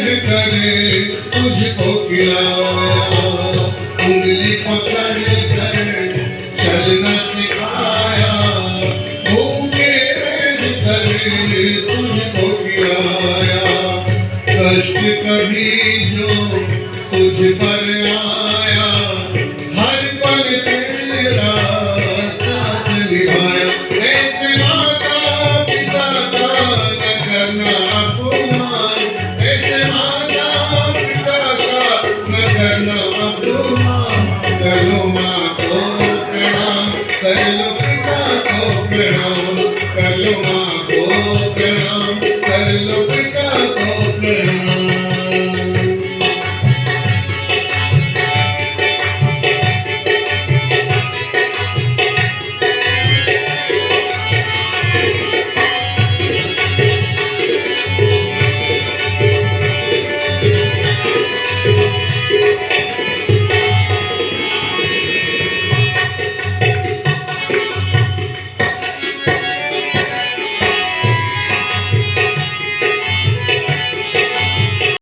कर तुझको खिलाया, उंगली पकड़ कर चलना सिखाया, भूखे कर तुझको खिलाया। कष्ट कभी जो तुझ पर आया,